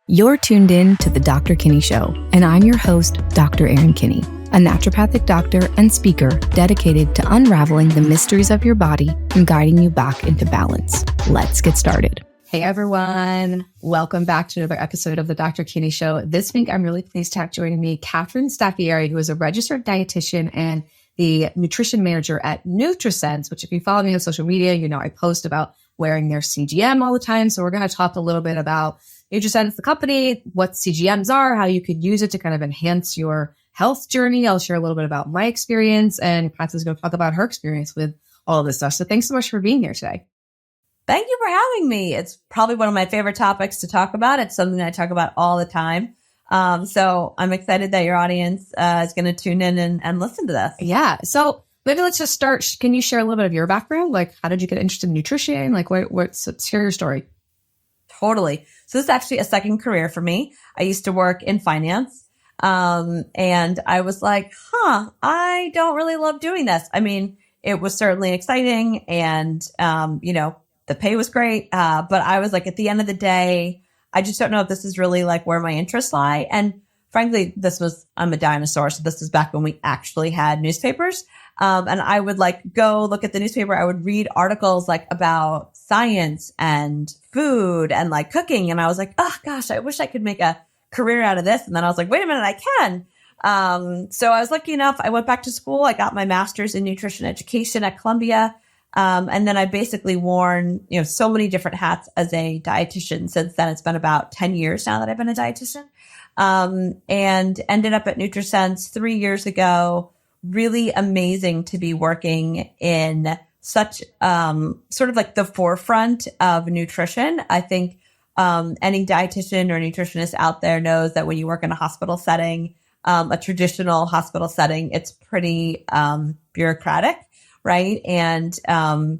You're tuned in to the Dr. Kinney Show, and I'm your host, Dr. Erin Kinney, a naturopathic doctor and speaker dedicated to unraveling the mysteries of your body and guiding you back into balance. Let's get started. Hey everyone, welcome back to another episode of the Dr. Kinney Show. This week, I'm really pleased to have joining me Catherine Staffieri, who is a registered dietitian and the nutrition manager at NutriSense, which if you follow me on social media, you know I post about wearing their CGM all the time. So we're going to talk a little bit about NutriSense, the company, what CGMs are, how you could use it to kind of enhance your health journey. I'll share a little bit about my experience, and Catherine's going to talk about her experience with all of this stuff. So thanks so much for being here today. Thank you for having me. It's probably one of my favorite topics to talk about. It's something that I talk about all the time. So I'm excited that your audience is going to tune in and listen to this. Yeah. So maybe let's just start. Can you share a little bit of your background? Like, how did you get interested in nutrition? Like, let's hear your story. Totally. So this is actually a second career for me. I used to work in finance. And I was like, I don't really love doing this. I mean, it was certainly exciting and, the pay was great. But I was like, at the end of the day, I just don't know if this is really like where my interests lie. And frankly, I'm a dinosaur. So this is back when we actually had newspapers. And I would like go look at the newspaper. I would read articles like about science and food and like cooking. And I was like, oh gosh, I wish I could make a career out of this. And then I was like, wait a minute, I can. So I was lucky enough. I went back to school. I got my master's in nutrition education at Columbia. And then I basically worn, so many different hats as a dietitian. Since then, it's been about 10 years now that I've been a dietitian. And ended up at NutriSense 3 years ago. Really amazing to be working in such, sort of like the forefront of nutrition. I think, any dietitian or nutritionist out there knows that when you work in a hospital setting, a traditional hospital setting, it's pretty, bureaucratic, right? And,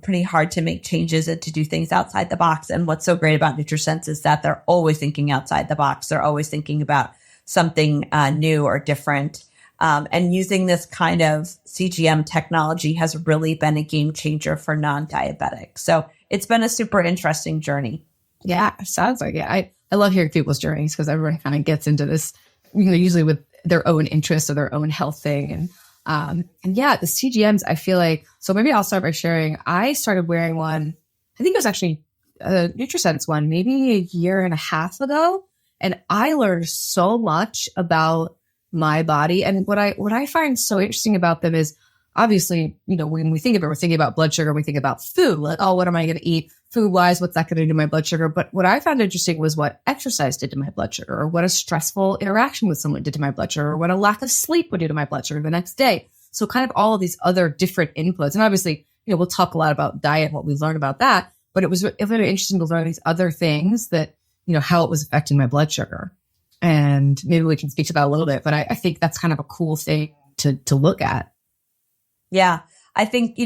pretty hard to make changes and to do things outside the box. And what's so great about NutriSense is that they're always thinking outside the box. They're always thinking about something, new or different. And using this kind of CGM technology has really been a game changer for non-diabetics. So it's been a super interesting journey. Yeah, sounds like it. I love hearing people's journeys because everyone kind of gets into this, usually with their own interests or their own health thing. And yeah, the CGMs, I feel like, so maybe I'll start by sharing. I started wearing one, I think it was actually a NutriSense one, maybe a year and a half ago. And I learned so much about my body. And what I find so interesting about them is obviously, when we think of it, we're thinking about blood sugar, we think about food, like, oh, what am I going to eat food wise? What's that going to do to my blood sugar? But what I found interesting was what exercise did to my blood sugar, or what a stressful interaction with someone did to my blood sugar, or what a lack of sleep would do to my blood sugar the next day. So kind of all of these other different inputs. And obviously, we'll talk a lot about diet, what we learned about that, but it was very interesting to learn these other things that, how it was affecting my blood sugar. And maybe we can speak to that a little bit, but I think that's kind of a cool thing to look at. Yeah. I think,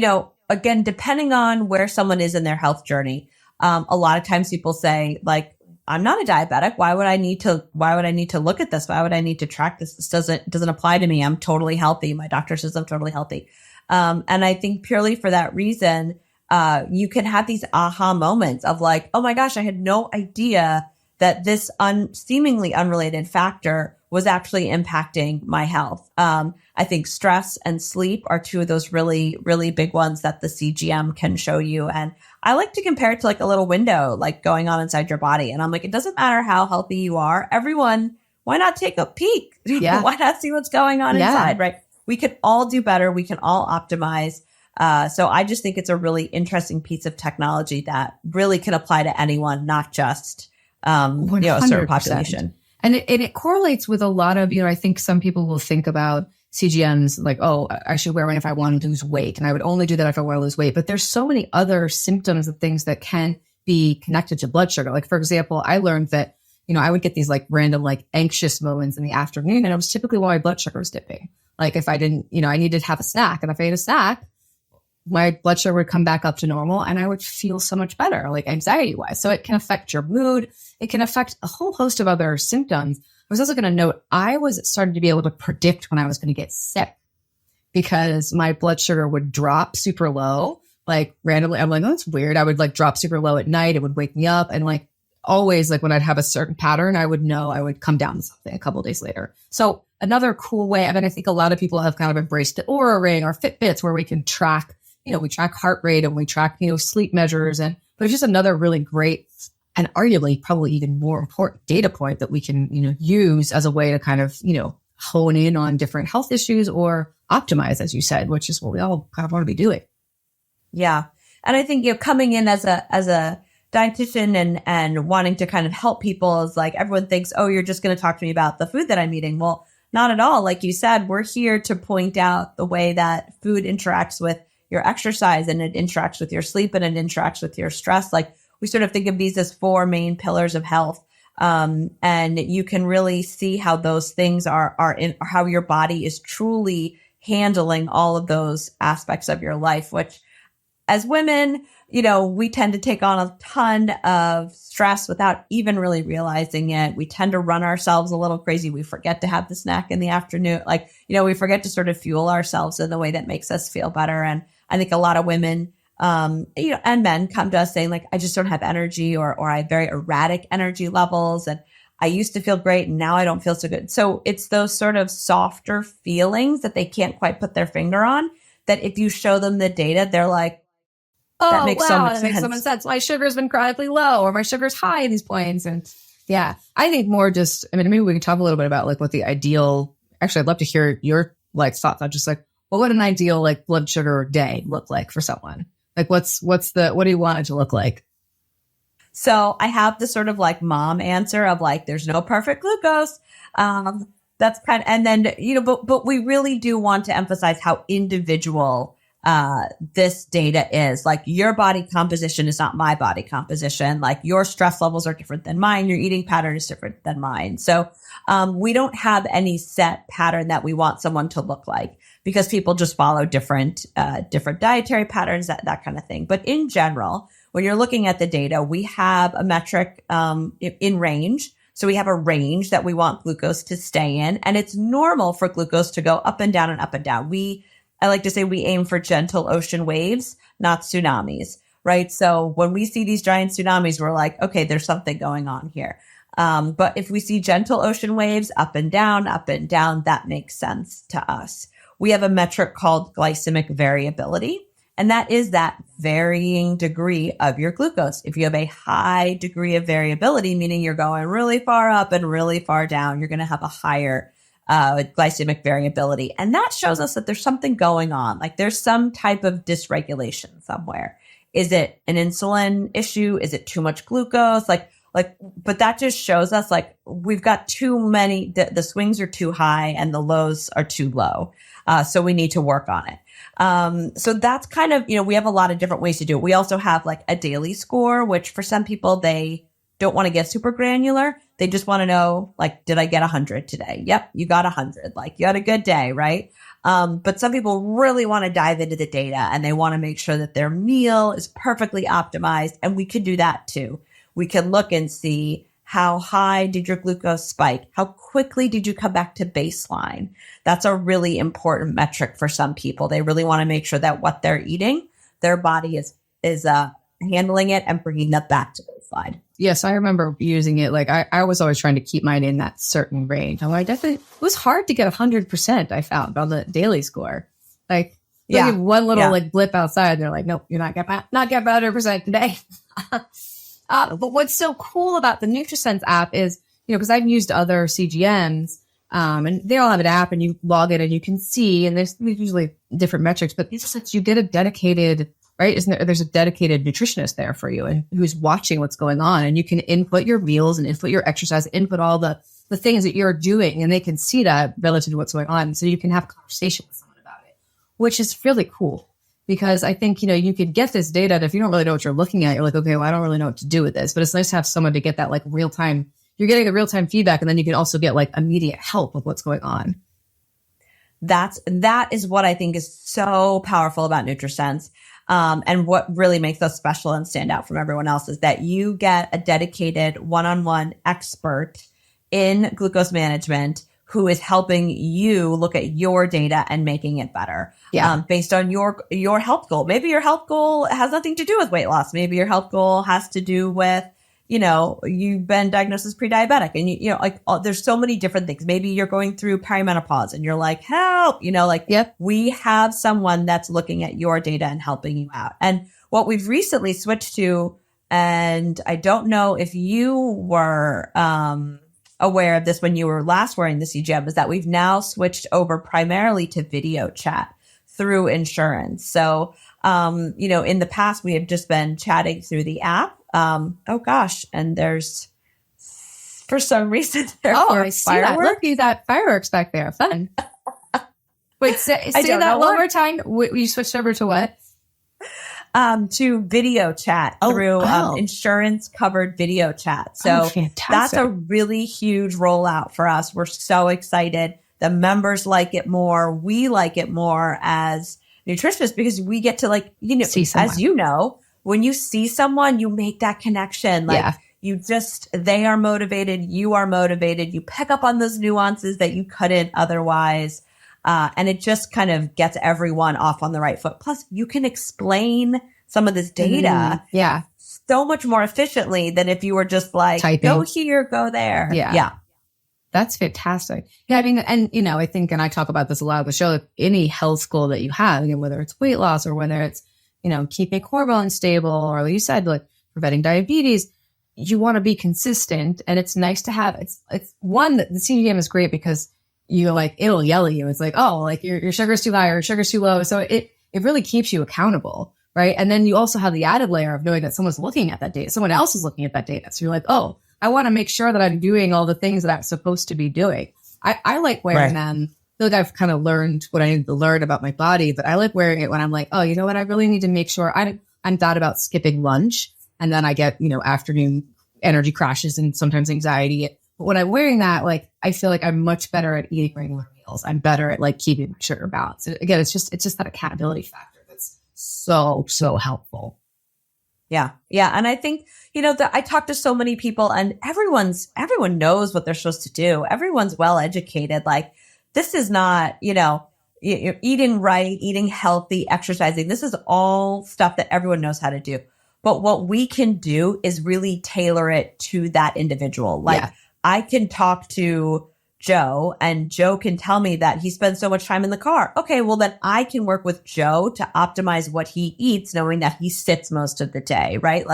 again, depending on where someone is in their health journey, a lot of times people say like, I'm not a diabetic. Why would I need to look at this? Why would I need to track this? This doesn't apply to me. I'm totally healthy. My doctor says I'm totally healthy. And I think purely for that reason, you can have these aha moments of like, oh my gosh, I had no idea that this seemingly unrelated factor was actually impacting my health. I think stress and sleep are two of those really, really big ones that the CGM can show you. And I like to compare it to like a little window, like going on inside your body. And I'm like, it doesn't matter how healthy you are. Everyone, why not take a peek? Yeah. Why not see what's going on inside, right? We can all do better. We can all optimize. So I just think it's a really interesting piece of technology that really can apply to anyone, not just a certain population. And it correlates with a lot of, I think some people will think about CGMs like, oh, I should wear one if I want to lose weight. And I would only do that if I want to lose weight. But there's so many other symptoms of things that can be connected to blood sugar. Like, for example, I learned that, I would get these like random, like anxious moments in the afternoon. And it was typically while my blood sugar was dipping. Like if I didn't, I needed to have a snack. And if I ate a snack, my blood sugar would come back up to normal and I would feel so much better, like anxiety wise. So it can affect your mood. It can affect a whole host of other symptoms. I was also going to note, I was starting to be able to predict when I was going to get sick because my blood sugar would drop super low, like randomly. I'm like, oh, that's weird. I would like drop super low at night. It would wake me up. And like always like when I'd have a certain pattern, I would know I would come down to something a couple of days later. So another cool way, I mean, I think a lot of people have kind of embraced the Oura Ring or Fitbits where we can track, we track heart rate and we track, sleep measures. But it's just another really great and arguably probably even more important data point that we can, use as a way to kind of, hone in on different health issues or optimize, as you said, which is what we all kind of want to be doing. Yeah. And I think, coming in as a dietitian and wanting to kind of help people is like, everyone thinks, oh, you're just going to talk to me about the food that I'm eating. Well, not at all. Like you said, we're here to point out the way that food interacts with your exercise and it interacts with your sleep and it interacts with your stress. Like we sort of think of these as 4 main pillars of health. And you can really see how those things are in how your body is truly handling all of those aspects of your life, which as women, we tend to take on a ton of stress without even really realizing it. We tend to run ourselves a little crazy. We forget to have the snack in the afternoon. Like, we forget to sort of fuel ourselves in the way that makes us feel better. And I think a lot of women, and men come to us saying like, I just don't have energy or I have very erratic energy levels. And I used to feel great and now I don't feel so good. So it's those sort of softer feelings that they can't quite put their finger on that if you show them the data, they're like, that makes so much sense. My sugar's been chronically low or my sugar's high at these points. And yeah, I think more just, maybe we can talk a little bit about like what the ideal, actually, I'd love to hear your like thoughts on just like, well, what an ideal like blood sugar day look like for someone? Like what do you want it to look like? So I have the sort of like mom answer of like, there's no perfect glucose. That's kind of, and then, but we really do want to emphasize how individual this data is. Like your body composition is not my body composition. Like your stress levels are different than mine. Your eating pattern is different than mine. So we don't have any set pattern that we want someone to look like because people just follow different dietary patterns, that kind of thing. But in general, when you're looking at the data, we have a metric in range. So we have a range that we want glucose to stay in, and it's normal for glucose to go up and down and up and down. I like to say we aim for gentle ocean waves, not tsunamis, right? So when we see these giant tsunamis, we're like, okay, there's something going on here. But if we see gentle ocean waves up and down, that makes sense to us. We have a metric called glycemic variability, and that is that varying degree of your glucose. If you have a high degree of variability, meaning you're going really far up and really far down, you're going to have a higher glycemic variability. And that shows us that there's something going on. Like there's some type of dysregulation somewhere. Is it an insulin issue? Is it too much glucose? But that just shows us like we've got too many, the swings are too high and the lows are too low. So we need to work on it. So that's kind of, we have a lot of different ways to do it. We also have like a daily score, which for some people, they don't want to get super granular. They just want to know, like, did I get 100 today? Yep, you got 100. Like, you had a good day, right? But some people really want to dive into the data and they want to make sure that their meal is perfectly optimized. And we can do that too. We can look and see how high did your glucose spike? How quickly did you come back to baseline? That's a really important metric for some people. They really want to make sure that what they're eating, their body is handling it and bringing that back to baseline. Yes, I remember using it. Like I was always trying to keep mine in that certain range. It was hard to get 100%. I found on the daily score. Like one little like blip outside, and they're like, nope, you're not getting 100% today. But what's so cool about the NutriSense app is, because I've used other CGMs, and they all have an app, and you log in and you can see, and there's usually different metrics, but since you get a dedicated, right? There's a dedicated nutritionist there for you and who's watching what's going on, and you can input your meals and input your exercise, input all the things that you're doing, and they can see that relative to what's going on. So you can have a conversation with someone about it, which is really cool. Because I think, you could get this data, and if you don't really know what you're looking at, you're like, okay, well, I don't really know what to do with this. But it's nice to have someone to get that like real time. You're getting the real time feedback, and then you can also get like immediate help with what's going on. That is what I think is so powerful about NutriSense. And what really makes us special and stand out from everyone else is that you get a dedicated one-on-one expert in glucose management who is helping you look at your data and making it better. Based on your health goal. Maybe your health goal has nothing to do with weight loss. Maybe your health goal has to do with you've been diagnosed as pre-diabetic and there's so many different things. Maybe you're going through perimenopause and you're like, help, Yep. we have someone that's looking at your data and helping you out. And what we've recently switched to, and I don't know if you were aware of this when you were last wearing the CGM, is that we've now switched over primarily to video chat through insurance. So, in the past, we have just been chatting through the app. And there's, for some reason, there are I see that. Look, you got fireworks back there. Fun. Wait, say that one more time. You switched over to what? To video chat through insurance covered video chat. So that's a really huge rollout for us. We're so excited. The members like it more. We like it more as nutritionists because we get to see someone. As you know, when you see someone, you make that connection. They are motivated. You are motivated. You pick up on those nuances that you couldn't otherwise. And it just kind of gets everyone off on the right foot. Plus, you can explain some of this data so much more efficiently than if you were just typing. Go here, go there. Yeah. That's fantastic. Yeah, I mean, and I think, and I talk about this a lot on the show, that any health goal that you have, whether it's weight loss or whether it's, keeping hormones stable, or like you said, like preventing diabetes, you want to be consistent. And it's nice to have, it's one that the CGM is great because it'll yell at you. It's like, oh, like your sugar's too high or sugar's too low. So it really keeps you accountable. Right. And then you also have the added layer of knowing that someone's looking at that data. Someone else is looking at that data. So you're like, oh, I want to make sure that I'm doing all the things that I'm supposed to be doing. I like wearing them. I feel like I've kind of learned what I need to learn about my body, but I like wearing it when I'm like, oh, you know what? I really need to make sure I'm thought about skipping lunch. And then I get, afternoon energy crashes and sometimes anxiety. But when I'm wearing that, I feel like I'm much better at eating regular meals. I'm better at keeping my sugar balanced. And again, it's just that accountability factor that's so helpful. Yeah. Yeah. And I think, I talk to so many people and everyone knows what they're supposed to do. Everyone's well educated. This is not, you're eating right, eating healthy, exercising. This is all stuff that everyone knows how to do. But what we can do is really tailor it to that individual. I can talk to Joe and Joe can tell me that he spends so much time in the car. Okay, well then I can work with Joe to optimize what he eats, knowing that he sits most of the day, right?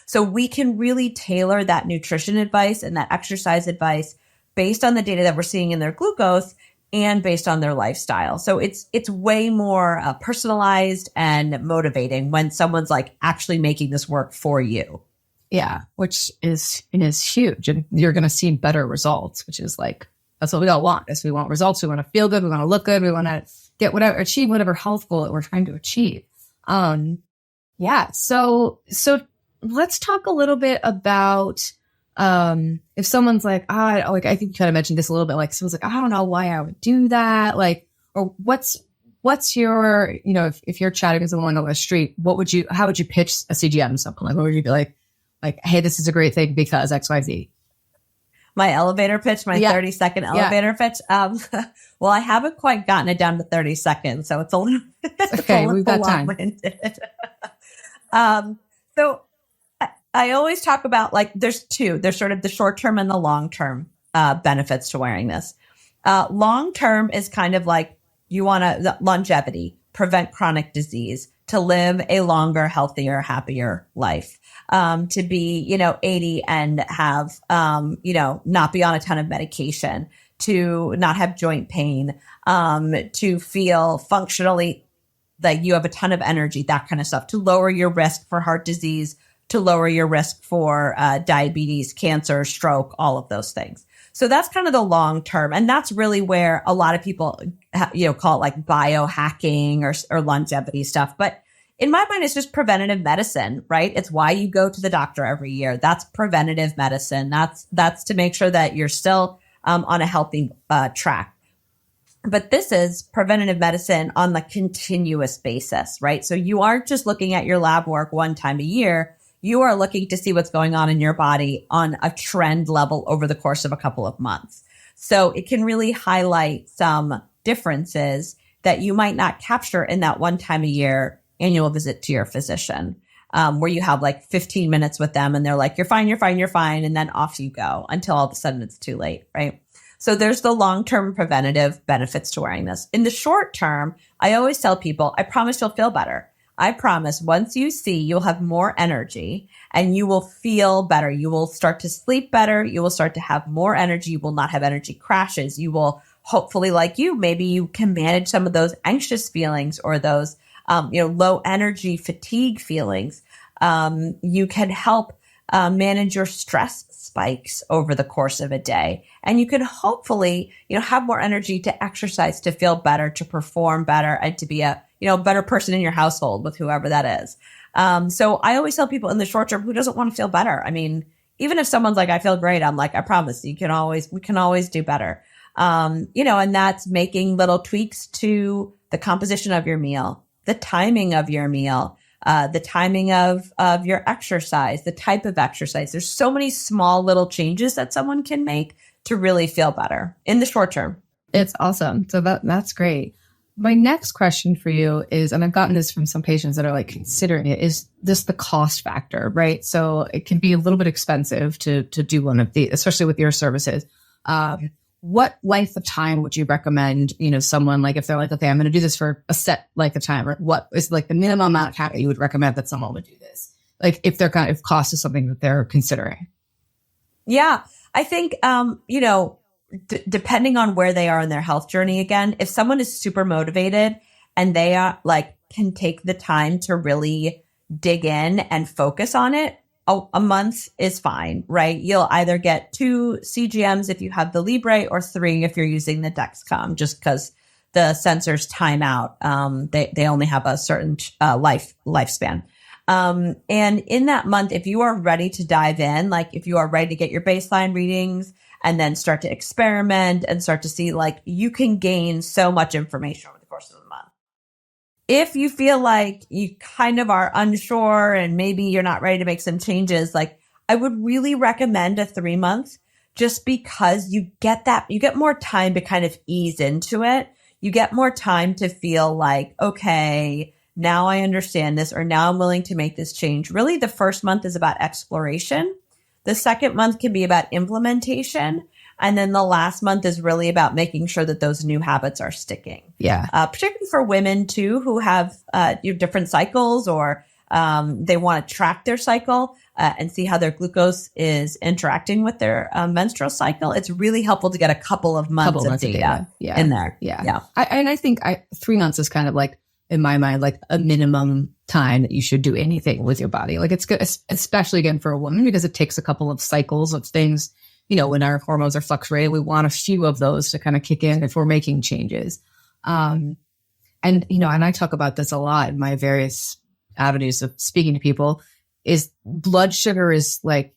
So we can really tailor that nutrition advice and that exercise advice based on the data that we're seeing in their glucose and based on their lifestyle. So it's way more personalized and motivating when someone's actually making this work for you. Yeah, which is huge. And you're going to see better results, which is that's what we all want. We want results. We want to feel good. We want to look good. We want to achieve whatever health goal that we're trying to achieve. So let's talk a little bit about, if someone's I think you kind of mentioned this a little bit, someone's I don't know why I would do that. Or what's your, if you're chatting with someone on the street, how would you pitch a CGM to someone? What would you be like, hey, this is a great thing because XYZ? My elevator pitch, my 30-second elevator pitch. Well, I haven't quite gotten it down to 30 seconds, so it's a little okay. We've got time. So I always talk about there's two. There's sort of the short term and the long term benefits to wearing this. Long term is kind of you want longevity, prevent chronic disease, to live a longer, healthier, happier life. To be, 80 and have, not be on a ton of medication, to not have joint pain, to feel functionally like you have a ton of energy, that kind of stuff, to lower your risk for heart disease, to lower your risk for diabetes, cancer, stroke, all of those things. So that's kind of the long term. And that's really where a lot of people, call it biohacking or longevity stuff. But in my mind, it's just preventative medicine, right? It's why you go to the doctor every year. That's preventative medicine. That's to make sure that you're still on a healthy track. But this is preventative medicine on the continuous basis, right? So you aren't just looking at your lab work one time a year. You are looking to see what's going on in your body on a trend level over the course of a couple of months. So it can really highlight some differences that you might not capture in that one time a year annual visit to your physician. where you have like 15 minutes with them and they're like, you're fine, you're fine, you're fine. And then off you go until all of a sudden it's too late, right? So there's the long-term preventative benefits to wearing this. In the short term, I always tell people, I promise you'll feel better. I promise once you see, you'll have more energy and you will feel better. You will start to sleep better. You will start to have more energy. You will not have energy crashes. You will hopefully, like you, maybe you can manage some of those anxious feelings or those, low energy fatigue feelings. You can help manage your stress spikes over the course of a day. And you can hopefully, have more energy to exercise, to feel better, to perform better, and to be a, better person in your household with whoever that is. So I always tell people in the short term, who doesn't want to feel better? I mean, even if someone's like, I feel great, I'm like, I promise we can always do better. And that's making little tweaks to the composition of your meal, the timing of your meal, the timing of your exercise, the type of exercise. There's so many small little changes that someone can make to really feel better in the short term. It's awesome. So that's great. My next question for you is, and I've gotten this from some patients that are like considering it, is this the cost factor, right? So it can be a little bit expensive to do one of these, especially with your services. What length of time would you recommend, someone, like if they're like, okay, I'm going to do this for a set length of time, or what is like the minimum amount of time that you would recommend that someone would do this? Like if if cost is something that they're considering. Yeah, I think, depending on where they are in their health journey, again, if someone is super motivated and they are can take the time to really dig in and focus on it, a month is fine, right? You'll either get 2 CGMs if you have the Libre or 3 if you're using the Dexcom, just because the sensors time out. They only have a certain lifespan. And in that month, if you are ready to dive in, like if you are ready to get your baseline readings and then start to experiment and start to see, you can gain so much information over the course of the month. If you feel like you kind of are unsure and maybe you're not ready to make some changes, I would really recommend a 3-month, just because you get more time to kind of ease into it. You get more time to feel like, okay, now I understand this, or now I'm willing to make this change. Really, the first month is about exploration. The second month can be about implementation. And then the last month is really about making sure that those new habits are sticking. Yeah. Particularly for women too, who have different cycles, or they want to track their cycle and see how their glucose is interacting with their menstrual cycle. It's really helpful to get a couple of months of data in there. Yeah. I think 3 months is kind of in my mind, a minimum time that you should do anything with your body. It's good, especially again for a woman, because it takes a couple of cycles of things. When our hormones are fluctuating, we want a few of those to kind of kick in if we're making changes. And I talk about this a lot in my various avenues of speaking to people, is blood sugar is when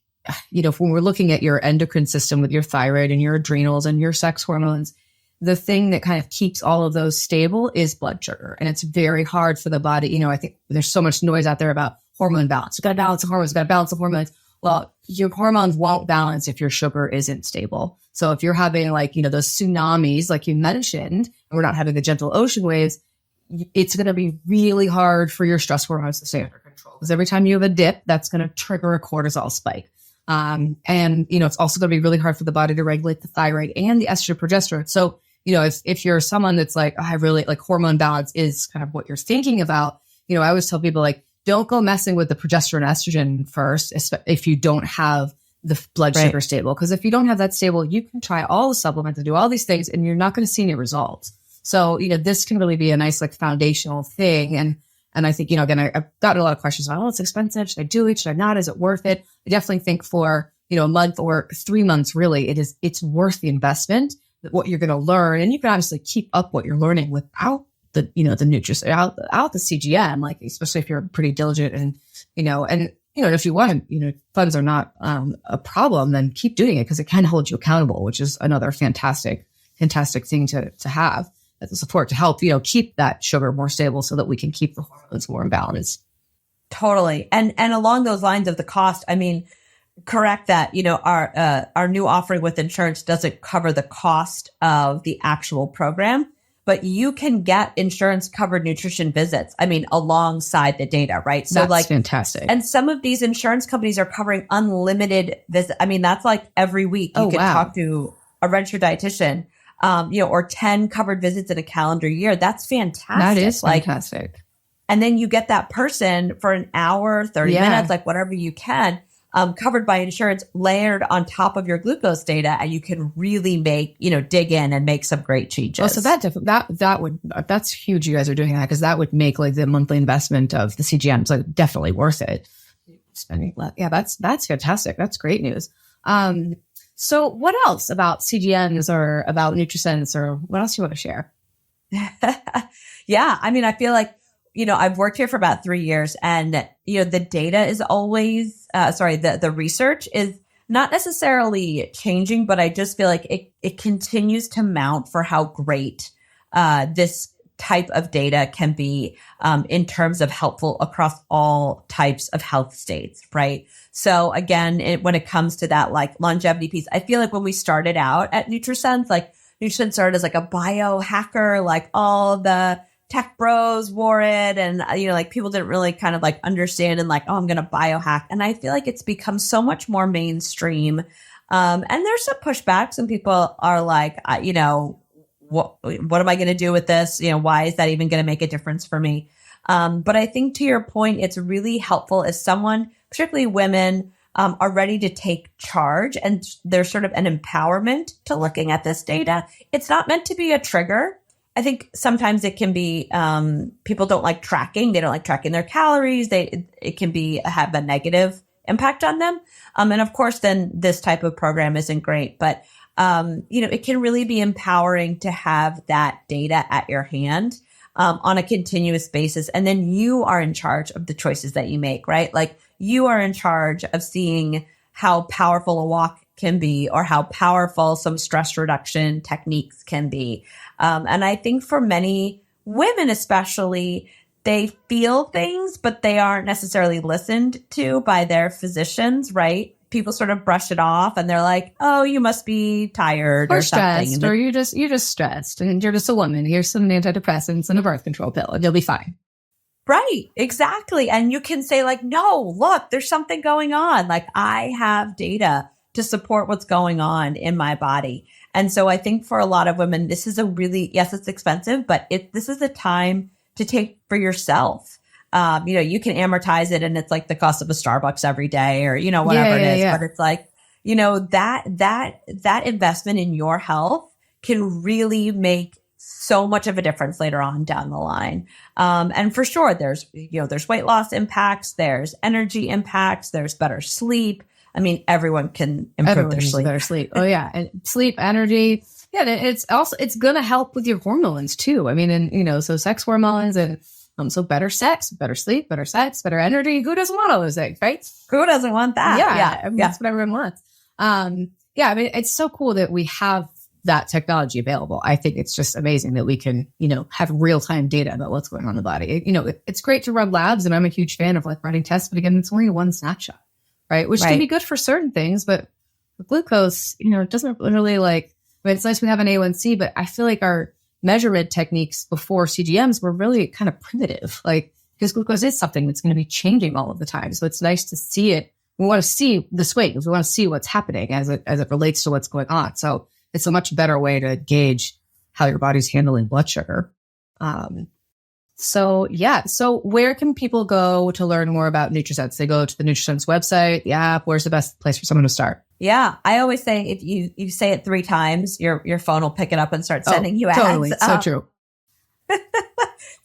we're looking at your endocrine system with your thyroid and your adrenals and your sex hormones, the thing that kind of keeps all of those stable is blood sugar. And it's very hard for the body. I think there's so much noise out there about hormone balance. You've got to balance the hormones, you've got to balance the hormones. Well, your hormones won't balance if your sugar isn't stable. So if you're having those tsunamis, like you mentioned, and we're not having the gentle ocean waves, it's going to be really hard for your stress hormones to stay under control. Because every time you have a dip, that's going to trigger a cortisol spike. And it's also going to be really hard for the body to regulate the thyroid and the estrogen progesterone. So, if you're someone that's I really hormone balance is kind of what you're thinking about, I always tell people don't go messing with the progesterone estrogen first, if you don't have the blood sugar stable. Because if you don't have that stable, you can try all the supplements and do all these things and you're not going to see any results. So, this can really be a nice foundational thing. And I think, again, I've gotten a lot of questions about, it's expensive. Should I do it? Should I not? Is it worth it? I definitely think for, a month or 3 months, really, it's worth the investment, what you're going to learn. And you can obviously keep up what you're learning without the NutriSense, out the CGM, especially if you're pretty diligent and if you want to, funds are not a problem, then keep doing it, because it can hold you accountable, which is another fantastic thing to have as a support to help, keep that sugar more stable so that we can keep the hormones more in balance. Totally. And along those lines of the cost, correct that, our new offering with insurance doesn't cover the cost of the actual program, but you can get insurance covered nutrition visits. I mean, alongside the data, right? So That's fantastic. And some of these insurance companies are covering unlimited visits. I mean, that's like every week you can talk to a registered dietitian, or 10 covered visits in a calendar year. That's fantastic. That is fantastic. And then you get that person for an hour, 30 minutes, like whatever you can, covered by insurance, layered on top of your glucose data, and you can really make, dig in and make some great changes. Oh, so that's huge. You guys are doing that, because that would make like the monthly investment of the CGMs like definitely worth it. Spending less. Yeah, that's fantastic. That's great news. So what else about CGMs or about NutriSense, or what else you want to share? Yeah, I mean, I feel like, I've worked here for about 3 years, and, the data is always, the research is not necessarily changing, but I just feel like it continues to mount for how great this type of data can be in terms of helpful across all types of health states, right? So again, when it comes to that like longevity piece, I feel like when we started out at NutriSense, like NutriSense started as like a biohacker, like all the tech bros wore it, and like people didn't really kind of like understand and like, oh, I'm going to biohack. And I feel like it's become so much more mainstream. And there's some pushback. Some people are like, what am I going to do with this? Why is that even going to make a difference for me? But I think to your point, it's really helpful if someone, particularly women, are ready to take charge, and there's sort of an empowerment to looking at this data. It's not meant to be a trigger. I think sometimes it can be, people don't like tracking. They don't like tracking their calories. It can have a negative impact on them. And of course, then this type of program isn't great, but, it can really be empowering to have that data at your hand, on a continuous basis. And then you are in charge of the choices that you make, right? Like you are in charge of seeing how powerful a walk can be, or how powerful some stress reduction techniques can be. And I think for many women, especially, they feel things, but they aren't necessarily listened to by their physicians, right? People sort of brush it off, and they're like, "Oh, you must be tired or stressed, something," or you're just stressed, and you're just a woman. Here's some antidepressants and a birth control pill, and you'll be fine. Right, exactly. And you can say like, "No, look, there's something going on. Like I have data to support what's going on in my body." And so I think for a lot of women, this is yes, it's expensive, but this is a time to take for yourself. You can amortize it, and it's like the cost of a Starbucks every day, or, whatever it is. Yeah. But it's like, that investment in your health can really make so much of a difference later on down the line. And for sure, there's weight loss impacts, there's energy impacts, there's better sleep. I mean, everyone can improve their sleep. Better sleep. Oh yeah. And sleep, energy. Yeah. It's going to help with your hormones too. I mean, and so sex hormones, and so better sex, better sleep, better sex, better energy. Who doesn't want all those things, right? Who doesn't want that? Yeah. That's what everyone wants. I mean, it's so cool that we have that technology available. I think it's just amazing that we can, have real-time data about what's going on in the body. It's great to run labs, and I'm a huge fan of like running tests, but again, it's only one snapshot, right? Which can be good for certain things, but with glucose, it doesn't really it's nice we have an A1C, but I feel like our measurement techniques before CGMs were really kind of primitive, because glucose is something that's going to be changing all of the time. So it's nice to see it. We want to see the swings. We want to see what's happening as it relates to what's going on. So it's a much better way to gauge how your body's handling blood sugar. So where can people go to learn more about NutriSense? They go to the NutriSense website, the app. Where's the best place for someone to start? Yeah, I always say if you say it 3 times, your phone will pick it up and start sending you ads. Totally, so true.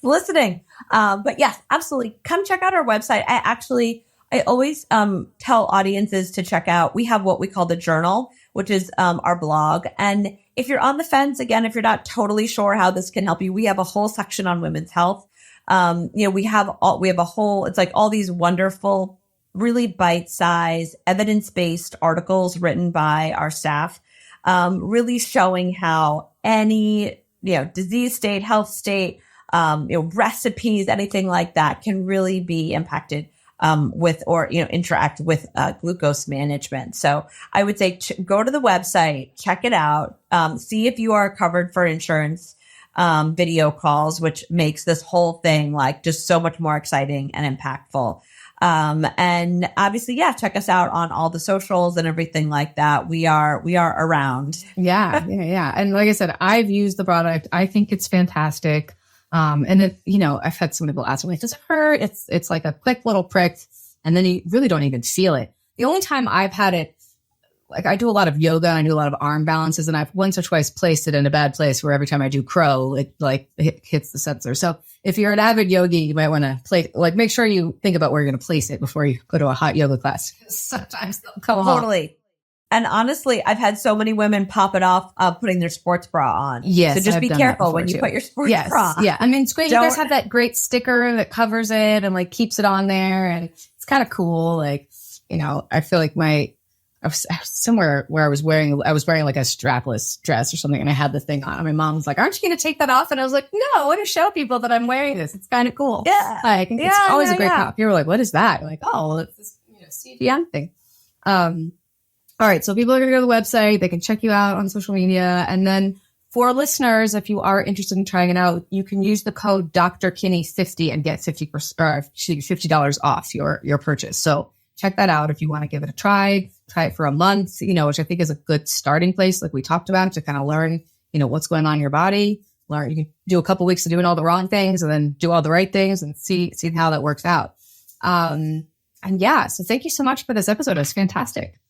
Listening. But yes, absolutely. Come check out our website. I always tell audiences to check out. We have what we call the journal, which is our blog. And if you're on the fence, again, if you're not totally sure how this can help you, we have a whole section on women's health. We have a whole, it's like all these wonderful, really bite-sized, evidence-based articles written by our staff, really showing how any, disease state, health state, recipes, anything like that can really be impacted with, or, interact with glucose management. So I would say go to the website, check it out, see if you are covered for insurance. video calls, which makes this whole thing like just so much more exciting and impactful. And obviously, yeah, check us out on all the socials and everything like that. We are around. Yeah. And like I said, I've used the product. I think it's fantastic. And it, I've had some people ask me, does it hurt? It's like a quick little prick, and then you really don't even feel it. The only time I've had it, like I do a lot of yoga, I do a lot of arm balances, and I've once or twice placed it in a bad place where every time I do crow, it hits the sensor. So if you're an avid yogi, you might want to make sure you think about where you're going to place it before you go to a hot yoga class. Sometimes they'll come off. Totally. And honestly, I've had so many women pop it off putting their sports bra on. Yes. So just be careful when you put your sports bra on. Yeah. I mean, it's great. You guys have that great sticker that covers it and keeps it on there. And it's kind of cool. I feel like I was somewhere where I was wearing like a strapless dress or something, and I had the thing on. And my mom was like, "Aren't you going to take that off?" And I was like, "No, I want to show people that I'm wearing this. It's kind of cool." Yeah, I think it's always a great pop. You're like, "What is that?" You're like, "Oh, well, it's this CGM thing." All right, so people are going to go to the website. They can check you out on social media, and then for listeners, if you are interested in trying it out, you can use the code Dr. Kinney 50 and get $50 off your purchase. So check that out if you want to give it a try. Try it for a month, which I think is a good starting place, like we talked about, to kind of learn, what's going on in your body. Learn, you can do a couple weeks of doing all the wrong things and then do all the right things and see how that works out. So thank you so much for this episode. It was fantastic.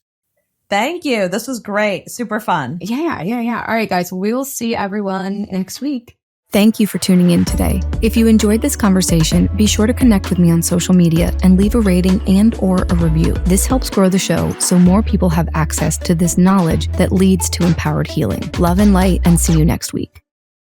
Thank you. This was great. Super fun. Yeah. All right, guys. We will see everyone next week. Thank you for tuning in today. If you enjoyed this conversation, be sure to connect with me on social media and leave a rating and/or a review. This helps grow the show so more people have access to this knowledge that leads to empowered healing. Love and light, and see you next week.